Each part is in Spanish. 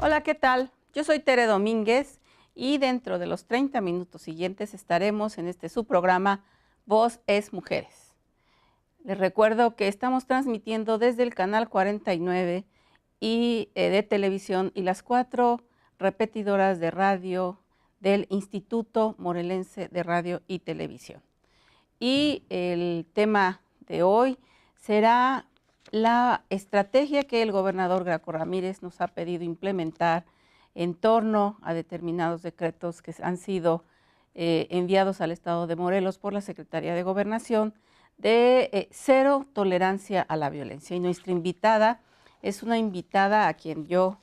Hola, ¿qué tal? Yo soy Tere Domínguez y dentro de los 30 minutos siguientes estaremos en su programa Voz es Mujeres. Les recuerdo que estamos transmitiendo desde el canal 49 de televisión y las 4 repetidoras de radio del Instituto Morelense de Radio y Televisión. Y el tema de hoy será la estrategia que el gobernador Graco Ramírez nos ha pedido implementar en torno a determinados decretos que han sido enviados al estado de Morelos por la Secretaría de Gobernación de cero tolerancia a la violencia. Y nuestra invitada es una invitada a quien yo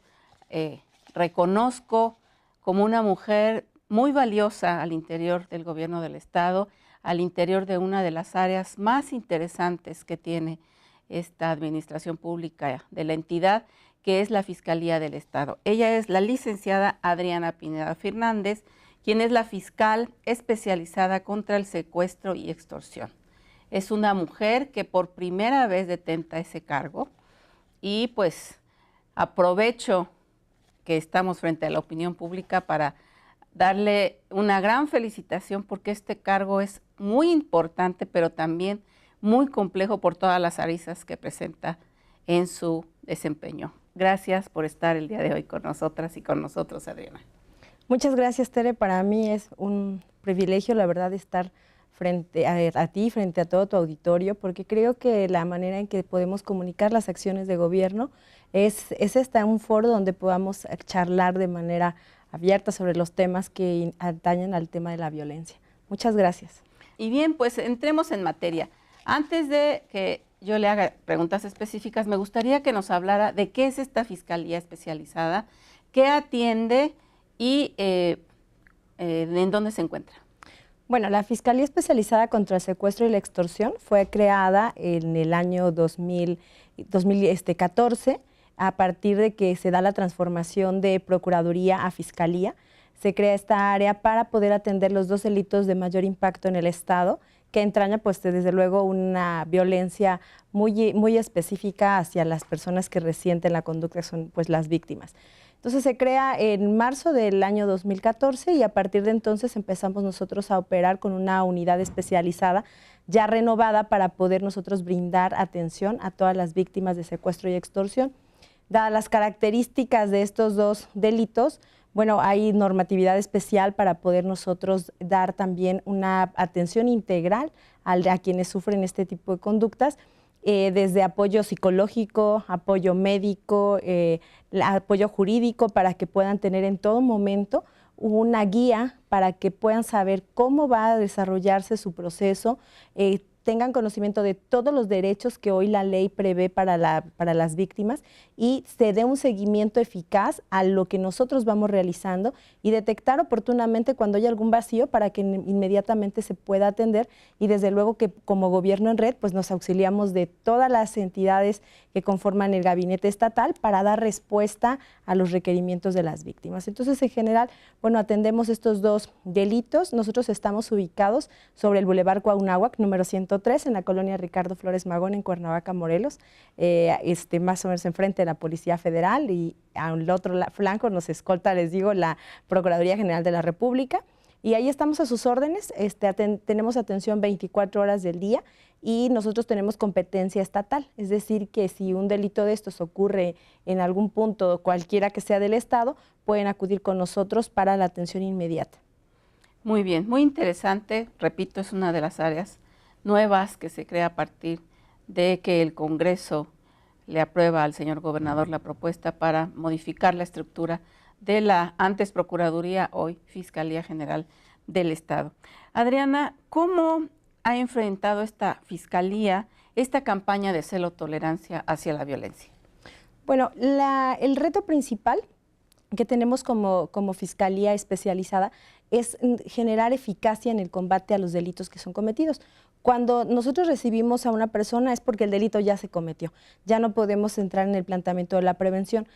reconozco como una mujer muy valiosa al interior del gobierno del estado, al interior de una de las áreas más interesantes que tiene esta administración pública de la entidad, que es la Fiscalía del Estado. Ella es la licenciada Adriana Pineda Fernández, quien es la fiscal especializada contra el secuestro y extorsión. Es una mujer que por primera vez detenta ese cargo y pues aprovecho que estamos frente a la opinión pública para darle una gran felicitación porque este cargo es muy importante, pero también muy complejo por todas las aristas que presenta en su desempeño. Gracias por estar el día de hoy con nosotras y con nosotros, Adriana. Muchas gracias, Tere. Para mí es un privilegio, la verdad, estar frente a ti, frente a todo tu auditorio, porque creo que la manera en que podemos comunicar las acciones de gobierno es un foro donde podamos charlar de manera abierta sobre los temas que atañen al tema de la violencia. Muchas gracias. Y bien, pues entremos en materia. Antes de que yo le haga preguntas específicas, me gustaría que nos hablara de qué es esta Fiscalía Especializada, qué atiende y en dónde se encuentra. Bueno, la Fiscalía Especializada contra el Secuestro y la Extorsión fue creada en el año 2014, a partir de que se da la transformación de Procuraduría a Fiscalía. Se crea esta área para poder atender los 2 delitos de mayor impacto en el Estado, que entraña pues desde luego una violencia muy específica hacia las personas que resienten la conducta, que son pues las víctimas. Entonces se crea en marzo del año 2014 y a partir de entonces empezamos nosotros a operar con una unidad especializada ya renovada para poder nosotros brindar atención a todas las víctimas de secuestro y extorsión. Dadas las características de estos 2 delitos, bueno, hay normatividad especial para poder nosotros dar también una atención integral a quienes sufren este tipo de conductas, desde apoyo psicológico, apoyo médico, apoyo jurídico, para que puedan tener en todo momento una guía para que puedan saber cómo va a desarrollarse su proceso, tengan conocimiento de todos los derechos que hoy la ley prevé para las víctimas y se dé un seguimiento eficaz a lo que nosotros vamos realizando y detectar oportunamente cuando hay algún vacío para que inmediatamente se pueda atender, y desde luego que como gobierno en red pues nos auxiliamos de todas las entidades que conforman el gabinete estatal para dar respuesta a los requerimientos de las víctimas. Entonces, en general, bueno, atendemos estos 2 delitos. Nosotros estamos ubicados sobre el Boulevard Cuauhnáhuac, número 103, en la colonia Ricardo Flores Magón, en Cuernavaca, Morelos, más o menos enfrente de la Policía Federal, y al otro flanco nos escolta, les digo, la Procuraduría General de la República. Y ahí estamos a sus órdenes, tenemos atención 24 horas del día y nosotros tenemos competencia estatal, es decir, que si un delito de estos ocurre en algún punto, cualquiera que sea del Estado, pueden acudir con nosotros para la atención inmediata. Muy bien, muy interesante. Repito, es una de las áreas nuevas que se crea a partir de que el Congreso le aprueba al señor gobernador la propuesta para modificar la estructura de la antes Procuraduría, hoy Fiscalía General del Estado. Adriana, ¿cómo ha enfrentado esta Fiscalía esta campaña de cero tolerancia hacia la violencia? Bueno, el reto principal que tenemos como Fiscalía Especializada es generar eficacia en el combate a los delitos que son cometidos. Cuando nosotros recibimos a una persona es porque el delito ya se cometió, ya no podemos entrar en el planteamiento de la prevención,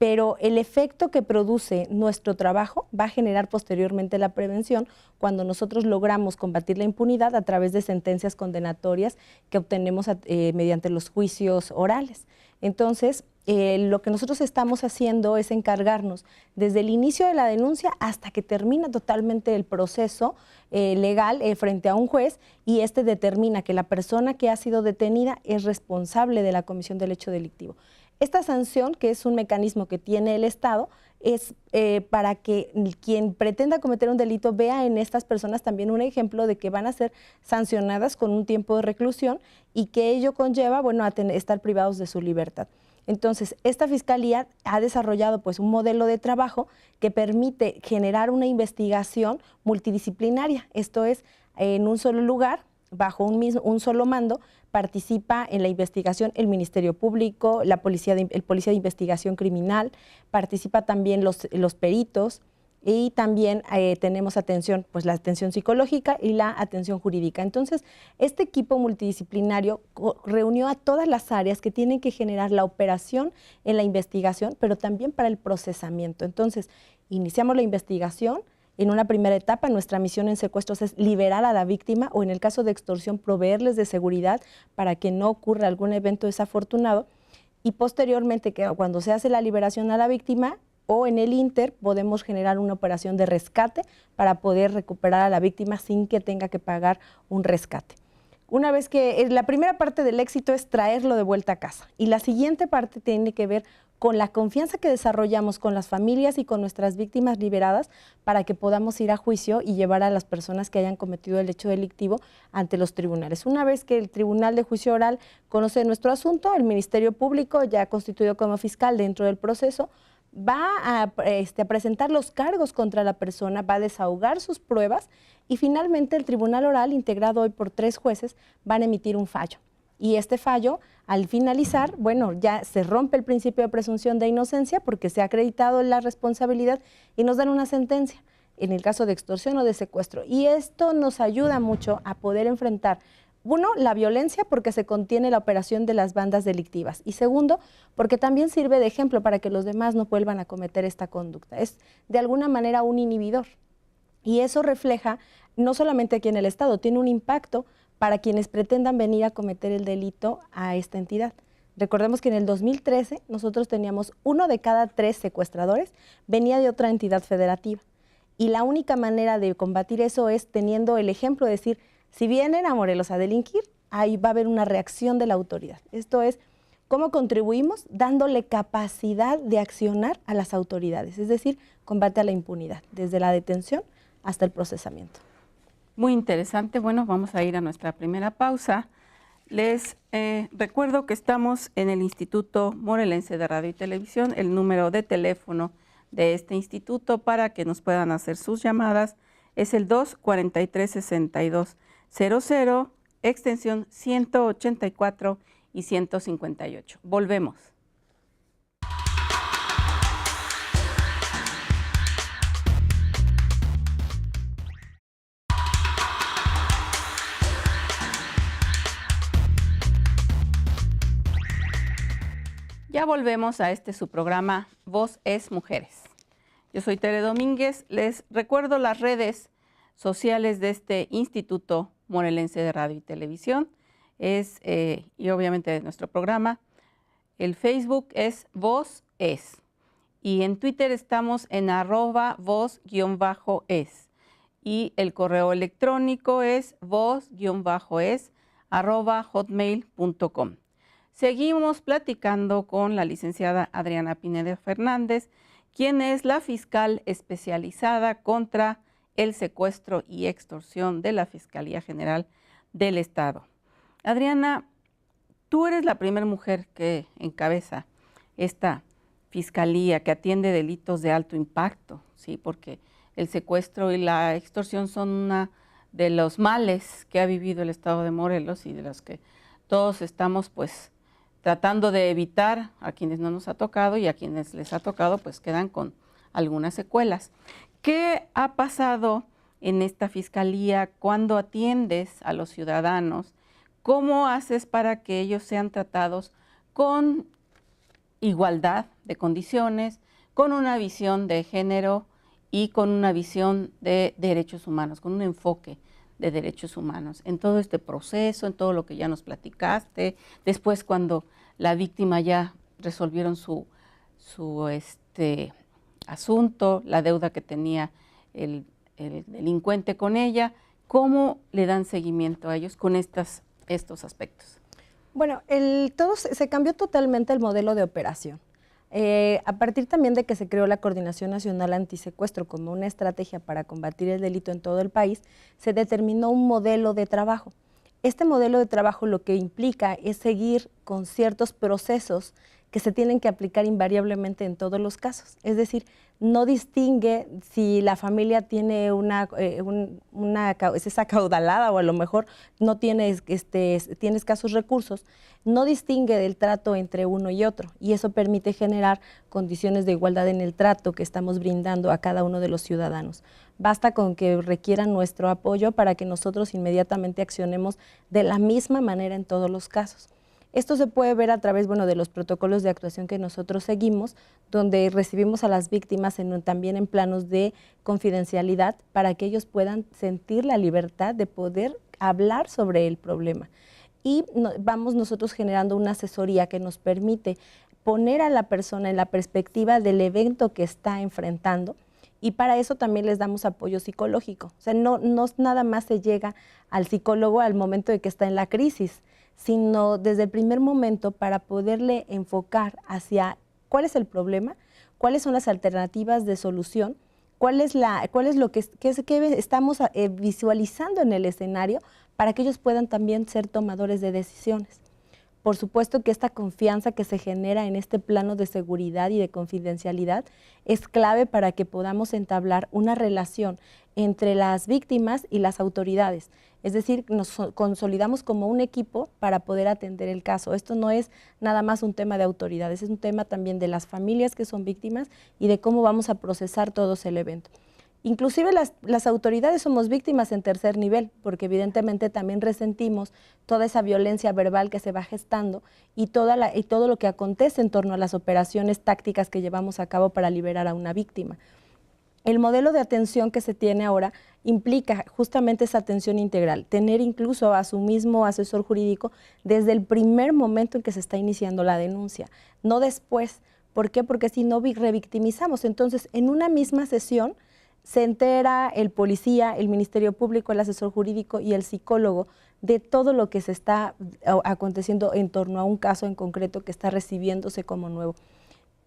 pero el efecto que produce nuestro trabajo va a generar posteriormente la prevención cuando nosotros logramos combatir la impunidad a través de sentencias condenatorias que obtenemos mediante los juicios orales. Entonces, lo que nosotros estamos haciendo es encargarnos desde el inicio de la denuncia hasta que termina totalmente el proceso legal frente a un juez, y este determina que la persona que ha sido detenida es responsable de la comisión del hecho delictivo. Esta sanción, que es un mecanismo que tiene el Estado, es para que quien pretenda cometer un delito vea en estas personas también un ejemplo de que van a ser sancionadas con un tiempo de reclusión y que ello conlleva, bueno, a estar privados de su libertad. Entonces, esta Fiscalía ha desarrollado pues un modelo de trabajo que permite generar una investigación multidisciplinaria. Esto es, en un solo lugar, bajo un solo mando, participa en la investigación el Ministerio Público, el Policía de Investigación Criminal, participa también los peritos, y también tenemos atención, pues la atención psicológica y la atención jurídica. Entonces, este equipo multidisciplinario reunió a todas las áreas que tienen que generar la operación en la investigación, pero también para el procesamiento. Entonces, iniciamos la investigación. En una primera etapa, nuestra misión en secuestros es liberar a la víctima, o en el caso de extorsión, proveerles de seguridad para que no ocurra algún evento desafortunado, y posteriormente, que cuando se hace la liberación a la víctima, o en el inter, podemos generar una operación de rescate para poder recuperar a la víctima sin que tenga que pagar un rescate. Una vez que la primera parte del éxito es traerlo de vuelta a casa, y la siguiente parte tiene que ver con la confianza que desarrollamos con las familias y con nuestras víctimas liberadas para que podamos ir a juicio y llevar a las personas que hayan cometido el hecho delictivo ante los tribunales. Una vez que el Tribunal de Juicio Oral conoce nuestro asunto, el Ministerio Público, ya constituido como fiscal dentro del proceso, va a presentar los cargos contra la persona, va a desahogar sus pruebas, y finalmente el Tribunal Oral, integrado hoy por 3 jueces, van a emitir un fallo. Y este fallo, al finalizar, bueno, ya se rompe el principio de presunción de inocencia porque se ha acreditado la responsabilidad y nos dan una sentencia en el caso de extorsión o de secuestro. Y esto nos ayuda mucho a poder enfrentar, uno, la violencia, porque se contiene la operación de las bandas delictivas, y segundo, porque también sirve de ejemplo para que los demás no vuelvan a cometer esta conducta. Es de alguna manera un inhibidor, y eso refleja no solamente aquí en el Estado, tiene un impacto para quienes pretendan venir a cometer el delito a esta entidad. Recordemos que en el 2013 nosotros teníamos 1 de cada 3 secuestradores venía de otra entidad federativa, y la única manera de combatir eso es teniendo el ejemplo de decir, si vienen a Morelos a delinquir, ahí va a haber una reacción de la autoridad. Esto es, ¿cómo contribuimos? Dándole capacidad de accionar a las autoridades, es decir, combate a la impunidad, desde la detención hasta el procesamiento. Muy interesante. Bueno, vamos a ir a nuestra primera pausa. Les recuerdo que estamos en el Instituto Morelense de Radio y Televisión. El número de teléfono de este instituto para que nos puedan hacer sus llamadas es el 243-6200, extensión 184 y 158. Volvemos. Ya volvemos a su programa Voz es Mujeres. Yo soy Tere Domínguez. Les recuerdo las redes sociales de este Instituto Morelense de Radio y Televisión. Y obviamente de nuestro programa. El Facebook es Voz Es. Y en Twitter estamos en @voz_es. Y el correo electrónico es voz-es@hotmail.com. Seguimos platicando con la licenciada Adriana Pineda Fernández, quien es la fiscal especializada contra el secuestro y extorsión de la Fiscalía General del Estado. Adriana, tú eres la primera mujer que encabeza esta fiscalía que atiende delitos de alto impacto, ¿sí? Porque el secuestro y la extorsión son uno de los males que ha vivido el Estado de Morelos y de los que todos estamos pues tratando de evitar. A quienes no nos ha tocado y a quienes les ha tocado pues quedan con algunas secuelas. ¿Qué ha pasado en esta fiscalía cuando atiendes a los ciudadanos? ¿Cómo haces para que ellos sean tratados con igualdad de condiciones, con una visión de género y con una visión de derechos humanos, con un enfoque de derechos humanos en todo este proceso, en todo lo que ya nos platicaste, después cuando la víctima ya resolvieron su asunto, la deuda que tenía el delincuente con ella. ¿Cómo le dan seguimiento a ellos con estos aspectos? Bueno, se cambió totalmente el modelo de operación. A partir también de que se creó la Coordinación Nacional Antisecuestro como una estrategia para combatir el delito en todo el país, se determinó un modelo de trabajo. Este modelo de trabajo lo que implica es seguir con ciertos procesos que se tienen que aplicar invariablemente en todos los casos. Es decir, no distingue si la familia tiene es acaudalada o a lo mejor no tiene escasos recursos, no distingue del trato entre uno y otro, y eso permite generar condiciones de igualdad en el trato que estamos brindando a cada uno de los ciudadanos. Basta con que requieran nuestro apoyo para que nosotros inmediatamente accionemos de la misma manera en todos los casos. Esto se puede ver a través de los protocolos de actuación que nosotros seguimos, donde recibimos a las víctimas también en planos de confidencialidad para que ellos puedan sentir la libertad de poder hablar sobre el problema. Y vamos nosotros generando una asesoría que nos permite poner a la persona en la perspectiva del evento que está enfrentando, y para eso también les damos apoyo psicológico. O sea, no nada más se llega al psicólogo al momento de que está en la crisis, sino desde el primer momento para poderle enfocar hacia cuál es el problema, cuáles son las alternativas de solución, cuál es lo que estamos visualizando en el escenario para que ellos puedan también ser tomadores de decisiones. Por supuesto que esta confianza que se genera en este plano de seguridad y de confidencialidad es clave para que podamos entablar una relación entre las víctimas y las autoridades. Es decir, nos consolidamos como un equipo para poder atender el caso. Esto no es nada más un tema de autoridades, es un tema también de las familias que son víctimas y de cómo vamos a procesar todo el evento. Inclusive las autoridades somos víctimas en tercer nivel, porque evidentemente también resentimos toda esa violencia verbal que se va gestando y todo lo que acontece en torno a las operaciones tácticas que llevamos a cabo para liberar a una víctima. El modelo de atención que se tiene ahora implica justamente esa atención integral, tener incluso a su mismo asesor jurídico desde el primer momento en que se está iniciando la denuncia, no después. ¿Por qué? Porque si no revictimizamos. Entonces, en una misma sesión se entera el policía, el Ministerio Público, el asesor jurídico y el psicólogo de todo lo que se está aconteciendo en torno a un caso en concreto que está recibiéndose como nuevo.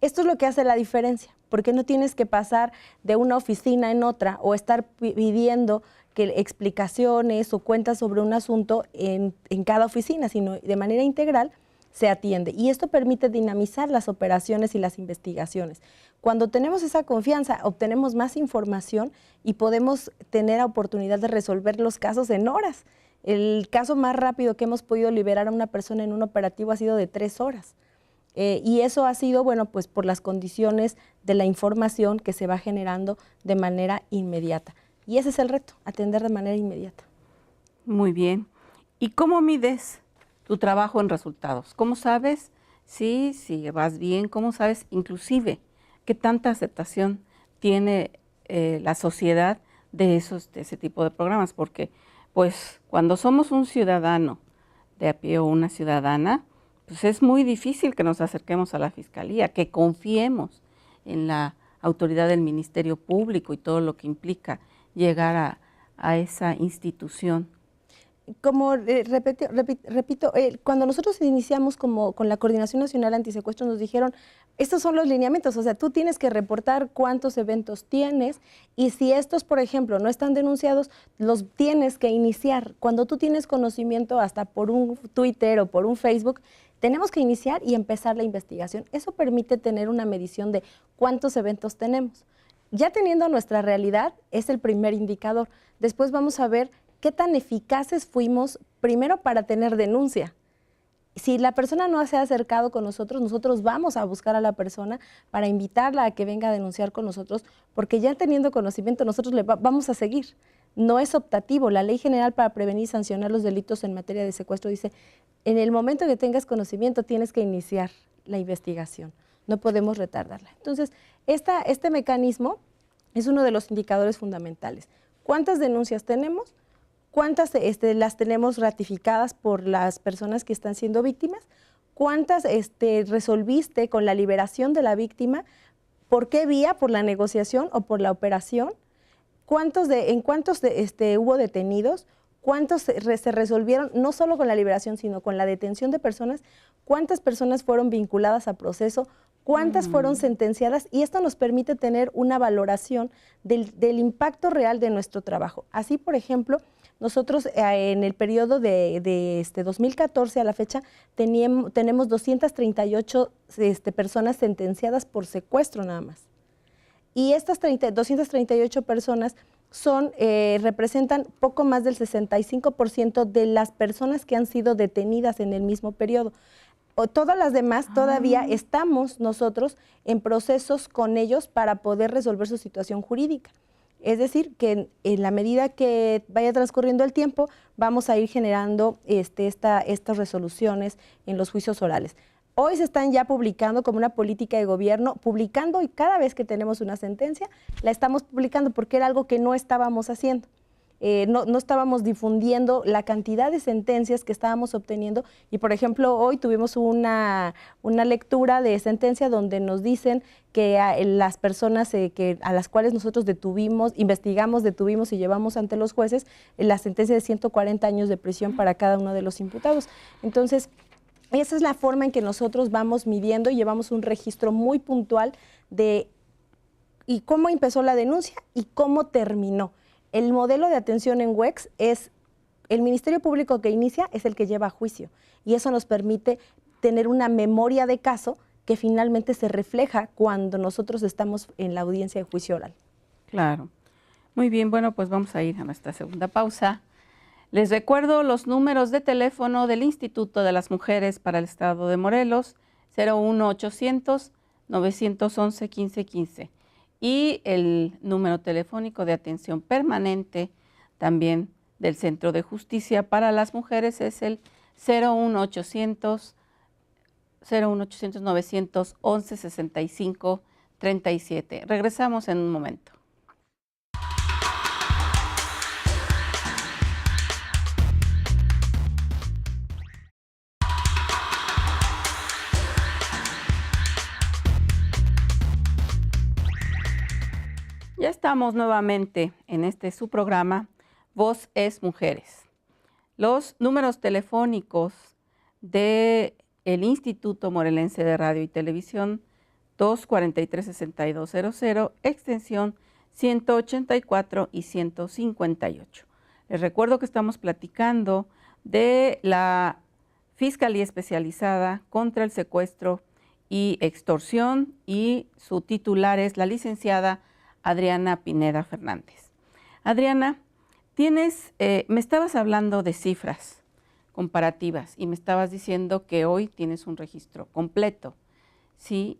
Esto es lo que hace la diferencia, porque no tienes que pasar de una oficina en otra o estar pidiendo explicaciones o cuentas sobre un asunto en cada oficina, sino de manera integral se atiende. Y esto permite dinamizar las operaciones y las investigaciones. Cuando tenemos esa confianza, obtenemos más información y podemos tener la oportunidad de resolver los casos en horas. El caso más rápido que hemos podido liberar a una persona en un operativo ha sido de 3 horas. Y eso ha sido, pues por las condiciones de la información que se va generando de manera inmediata. Y ese es el reto, atender de manera inmediata. Muy bien. ¿Y cómo mides tu trabajo en resultados? ¿Cómo sabes si vas bien? ¿Cómo sabes inclusive qué tanta aceptación tiene la sociedad de ese tipo de programas? Porque pues cuando somos un ciudadano de a pie o una ciudadana, pues es muy difícil que nos acerquemos a la Fiscalía, que confiemos en la autoridad del Ministerio Público y todo lo que implica llegar a esa institución. Como repito, cuando nosotros iniciamos con la Coordinación Nacional Antisecuestro nos dijeron, estos son los lineamientos, o sea, tú tienes que reportar cuántos eventos tienes y si estos, por ejemplo, no están denunciados, los tienes que iniciar. Cuando tú tienes conocimiento hasta por un Twitter o por un Facebook, tenemos que iniciar y empezar la investigación. Eso permite tener una medición de cuántos eventos tenemos. Ya teniendo nuestra realidad, es el primer indicador. Después vamos a ver qué tan eficaces fuimos primero para tener denuncia. Si la persona no se ha acercado con nosotros, nosotros vamos a buscar a la persona para invitarla a que venga a denunciar con nosotros, porque ya teniendo conocimiento nosotros le vamos a seguir. No es optativo. La Ley General para Prevenir y Sancionar los Delitos en Materia de Secuestro dice, en el momento que tengas conocimiento tienes que iniciar la investigación. No podemos retardarla. Entonces, este mecanismo es uno de los indicadores fundamentales. ¿Cuántas denuncias tenemos? ¿Cuántas las tenemos ratificadas por las personas que están siendo víctimas? ¿Cuántas resolviste con la liberación de la víctima? ¿Por qué vía? ¿Por la negociación o por la operación? ¿En cuántos hubo detenidos? ¿Cuántos se resolvieron, no solo con la liberación, sino con la detención de personas? ¿Cuántas personas fueron vinculadas a proceso? ¿Cuántas fueron sentenciadas? Y esto nos permite tener una valoración del impacto real de nuestro trabajo. Así, por ejemplo, nosotros en el periodo de 2014 a la fecha tenemos 238 personas sentenciadas por secuestro nada más. Y estas 238 personas representan poco más del 65% de las personas que han sido detenidas en el mismo periodo. Todas las demás todavía estamos nosotros en procesos con ellos para poder resolver su situación jurídica. Es decir, que en la medida que vaya transcurriendo el tiempo, vamos a ir generando estas resoluciones en los juicios orales. Hoy se están ya publicando como una política de gobierno, publicando, y cada vez que tenemos una sentencia, la estamos publicando porque era algo que no estábamos haciendo. No estábamos difundiendo la cantidad de sentencias que estábamos obteniendo, y por ejemplo hoy tuvimos una lectura de sentencia donde nos dicen que las personas a las cuales nosotros investigamos, detuvimos y llevamos ante los jueces, la sentencia de 140 años de prisión para cada uno de los imputados. Entonces, esa es la forma en que nosotros vamos midiendo y llevamos un registro muy puntual de y cómo empezó la denuncia y cómo terminó. El modelo de atención en WEX es el Ministerio Público que inicia, es el que lleva a juicio, y eso nos permite tener una memoria de caso que finalmente se refleja cuando nosotros estamos en la audiencia de juicio oral. Claro. Muy bien, bueno, pues vamos a ir a nuestra segunda pausa. Les recuerdo los números de teléfono del Instituto de las Mujeres para el Estado de Morelos, 01800 911 1515. Y el número telefónico de atención permanente también del Centro de Justicia para las Mujeres es el 01800 911 65 37. Regresamos en un momento. Ya estamos nuevamente en su programa, Voz es Mujeres. Los números telefónicos del Instituto Morelense de Radio y Televisión, 243-6200, extensión 184 y 158. Les recuerdo que estamos platicando de la Fiscalía Especializada contra el Secuestro y Extorsión, y su titular es la licenciada Adriana Pineda Fernández. Adriana, me estabas hablando de cifras comparativas y me estabas diciendo que hoy tienes un registro completo, ¿sí?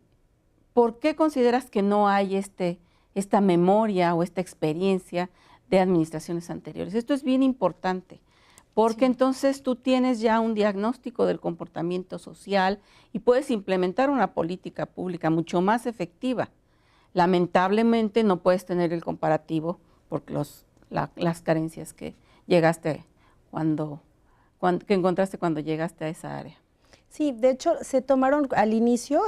¿Por qué consideras que no hay esta memoria o esta experiencia de administraciones anteriores? Esto es bien importante, porque entonces tú tienes ya un diagnóstico del comportamiento social y puedes implementar una política pública mucho más efectiva. Lamentablemente no puedes tener el comparativo porque las carencias que llegaste que encontraste cuando llegaste a esa área. Sí, de hecho se tomaron al inicio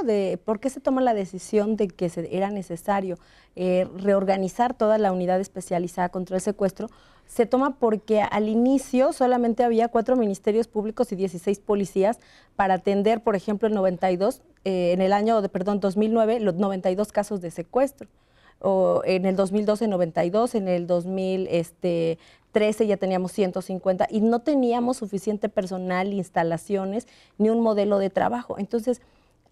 ¿por qué se toma la decisión de que era necesario reorganizar toda la unidad especializada contra el secuestro? Se toma porque al inicio solamente había 4 ministerios públicos y 16 policías para atender, por ejemplo, en el año 2009, los 92 casos de secuestro. O en el 2012 92, en el 2013 ya teníamos 150 y no teníamos suficiente personal, instalaciones, ni un modelo de trabajo. Entonces,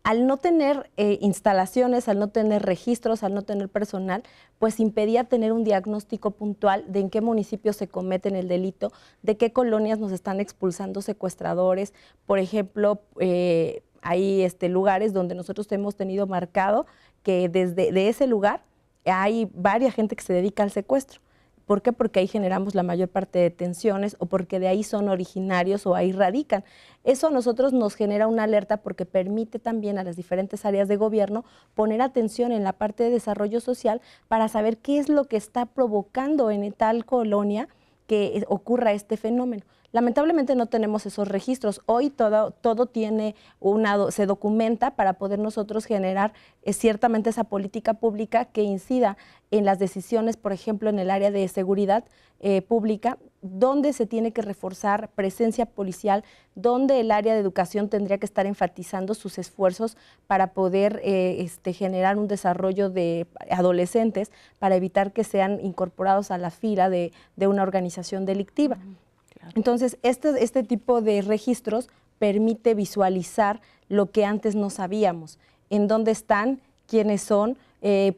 al no tener instalaciones, al no tener registros, al no tener personal, pues impedía tener un diagnóstico puntual de en qué municipios se cometen el delito, de qué colonias nos están expulsando secuestradores. Por ejemplo, hay lugares donde nosotros hemos tenido marcado que de ese lugar hay varias gente que se dedica al secuestro. ¿Por qué? Porque ahí generamos la mayor parte de detenciones o porque de ahí son originarios o ahí radican. Eso a nosotros nos genera una alerta porque permite también a las diferentes áreas de gobierno poner atención en la parte de desarrollo social para saber qué es lo que está provocando en tal colonia que ocurra este fenómeno. Lamentablemente no tenemos esos registros. Hoy todo tiene se documenta para poder nosotros generar ciertamente esa política pública que incida en las decisiones, por ejemplo, en el área de seguridad pública, donde se tiene que reforzar presencia policial, donde el área de educación tendría que estar enfatizando sus esfuerzos para poder generar un desarrollo de adolescentes para evitar que sean incorporados a la fila de una organización delictiva. Claro. Entonces, este tipo de registros permite visualizar lo que antes no sabíamos, en dónde están, quiénes son,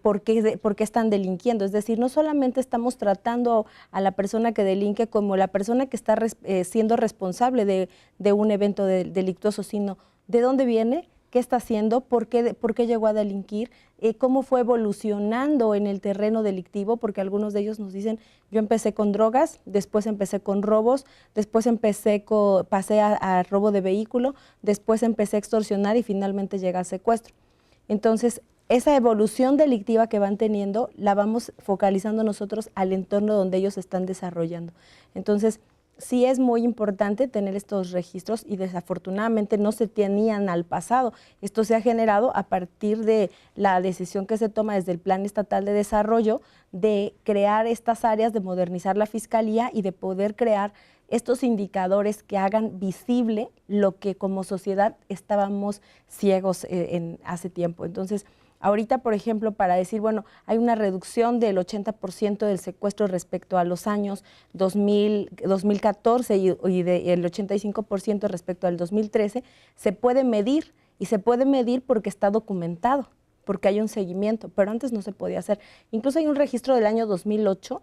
por qué están delinquiendo. Es decir, no solamente estamos tratando a la persona que delinque como la persona que está siendo responsable de un evento delictuoso, sino de dónde viene, qué está haciendo, por qué llegó a delinquir, cómo fue evolucionando en el terreno delictivo, porque algunos de ellos nos dicen, yo empecé con drogas, después empecé con robos, después pasé a robo de vehículo, después empecé a extorsionar y finalmente llegué al secuestro. Entonces, esa evolución delictiva que van teniendo, la vamos focalizando nosotros al entorno donde ellos están desarrollando. Entonces, sí es muy importante tener estos registros y desafortunadamente no se tenían al pasado. Esto se ha generado a partir de la decisión que se toma desde el Plan Estatal de Desarrollo de crear estas áreas, de modernizar la Fiscalía y de poder crear estos indicadores que hagan visible lo que como sociedad estábamos ciegos hace tiempo. Entonces, ahorita, por ejemplo, para decir, bueno, hay una reducción del 80% del secuestro respecto a los años 2014 y del 85% respecto al 2013, se puede medir, y se puede medir porque está documentado, porque hay un seguimiento, pero antes no se podía hacer. Incluso hay un registro del año 2008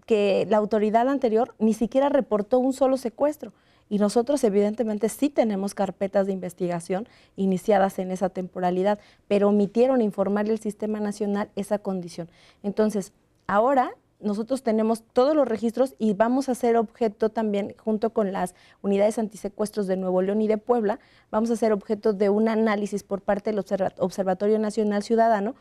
que la autoridad anterior ni siquiera reportó un solo secuestro. Y nosotros evidentemente sí tenemos carpetas de investigación iniciadas en esa temporalidad, pero omitieron informarle al Sistema Nacional esa condición. Entonces, ahora nosotros tenemos todos los registros y vamos a hacer objeto también, junto con las unidades antisecuestros de Nuevo León y de Puebla, vamos a hacer objeto de un análisis por parte del Observatorio Nacional Ciudadano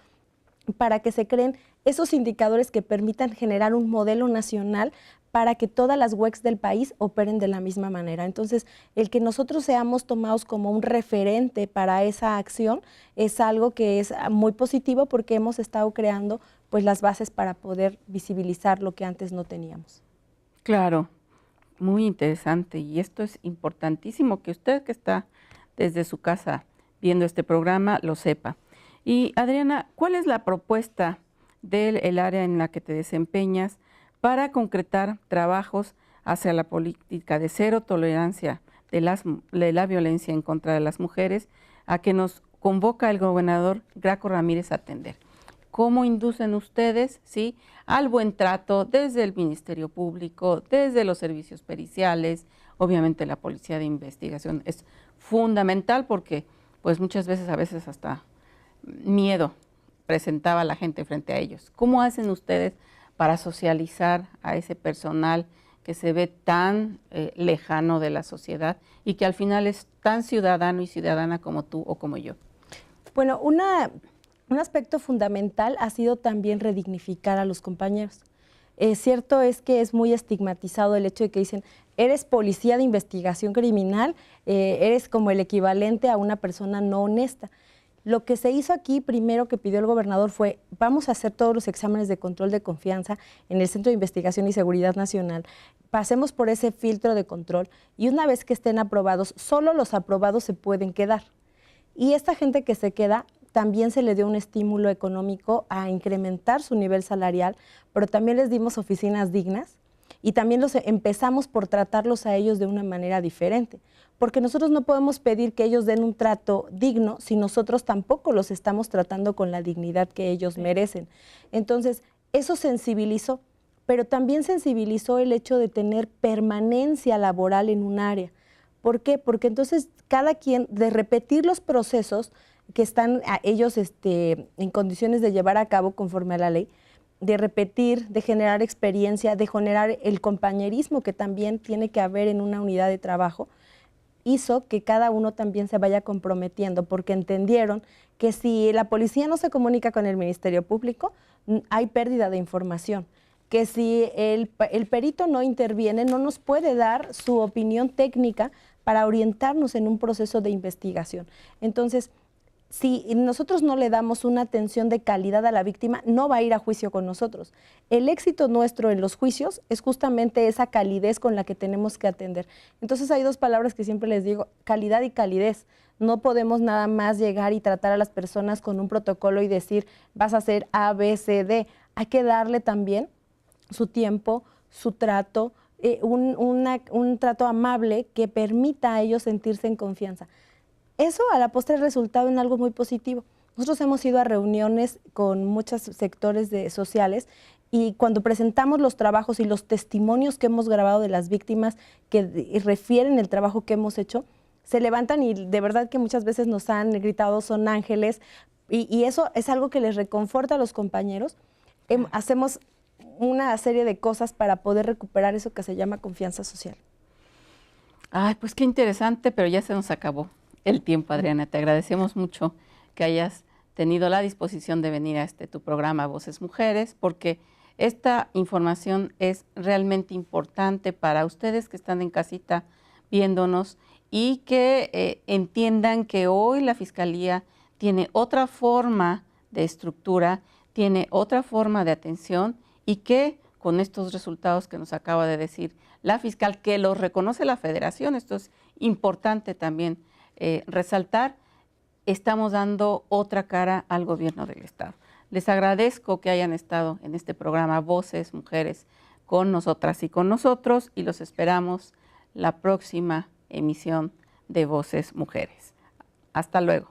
para que se creen esos indicadores que permitan generar un modelo nacional para que todas las UECs del país operen de la misma manera. Entonces, el que nosotros seamos tomados como un referente para esa acción es algo que es muy positivo porque hemos estado creando pues las bases para poder visibilizar lo que antes no teníamos. Claro, muy interesante, y esto es importantísimo que usted que está desde su casa viendo este programa lo sepa. Y Adriana, ¿cuál es la propuesta del área en la que te desempeñas para concretar trabajos hacia la política de cero tolerancia de la violencia en contra de las mujeres, a que nos convoca el gobernador Graco Ramírez a atender? ¿Cómo inducen ustedes, sí, al buen trato desde el Ministerio Público, desde los servicios periciales? Obviamente la Policía de Investigación es fundamental porque pues muchas veces, hasta miedo presentaba la gente frente a ellos. ¿Cómo hacen ustedes para socializar a ese personal que se ve tan lejano de la sociedad y que al final es tan ciudadano y ciudadana como tú o como yo? Bueno, un aspecto fundamental ha sido también redignificar a los compañeros. Cierto es que es muy estigmatizado el hecho de que dicen, eres policía de investigación criminal, eres como el equivalente a una persona no honesta. Lo que se hizo aquí, primero que pidió el gobernador fue, vamos a hacer todos los exámenes de control de confianza en el Centro de Investigación y Seguridad Nacional, pasemos por ese filtro de control y una vez que estén aprobados, solo los aprobados se pueden quedar. Y esta gente que se queda, también se le dio un estímulo económico a incrementar su nivel salarial, pero también les dimos oficinas dignas y también empezamos por tratarlos a ellos de una manera diferente. Porque nosotros no podemos pedir que ellos den un trato digno si nosotros tampoco los estamos tratando con la dignidad que ellos merecen. Entonces, eso sensibilizó, pero también sensibilizó el hecho de tener permanencia laboral en un área. ¿Por qué? Porque entonces cada quien, de repetir los procesos que están ellos en condiciones de llevar a cabo conforme a la ley, de repetir, de generar experiencia, de generar el compañerismo que también tiene que haber en una unidad de trabajo, hizo que cada uno también se vaya comprometiendo, porque entendieron que si la policía no se comunica con el Ministerio Público, hay pérdida de información. que si el perito no interviene, no nos puede dar su opinión técnica para orientarnos en un proceso de investigación. Entonces, si nosotros no le damos una atención de calidad a la víctima, no va a ir a juicio con nosotros. El éxito nuestro en los juicios es justamente esa calidez con la que tenemos que atender. Entonces hay dos palabras que siempre les digo, calidad y calidez. No podemos nada más llegar y tratar a las personas con un protocolo y decir, vas a hacer A, B, C, D. Hay que darle también su tiempo, su trato, un trato amable que permita a ellos sentirse en confianza. Eso a la postre ha resultado en algo muy positivo. Nosotros hemos ido a reuniones con muchos sectores sociales y cuando presentamos los trabajos y los testimonios que hemos grabado de las víctimas que refieren el trabajo que hemos hecho, se levantan y de verdad que muchas veces nos han gritado son ángeles y eso es algo que les reconforta a los compañeros. Hacemos una serie de cosas para poder recuperar eso que se llama confianza social. Ay, pues qué interesante, pero ya se nos acabó el tiempo, Adriana. Te agradecemos mucho que hayas tenido la disposición de venir a tu programa Voces Mujeres, porque esta información es realmente importante para ustedes que están en casita viéndonos y que entiendan que hoy la Fiscalía tiene otra forma de estructura, tiene otra forma de atención y que con estos resultados que nos acaba de decir la fiscal, que los reconoce la Federación, esto es importante también resaltar, estamos dando otra cara al gobierno del Estado. Les agradezco que hayan estado en este programa Voces Mujeres con nosotras y con nosotros y los esperamos la próxima emisión de Voces Mujeres. Hasta luego.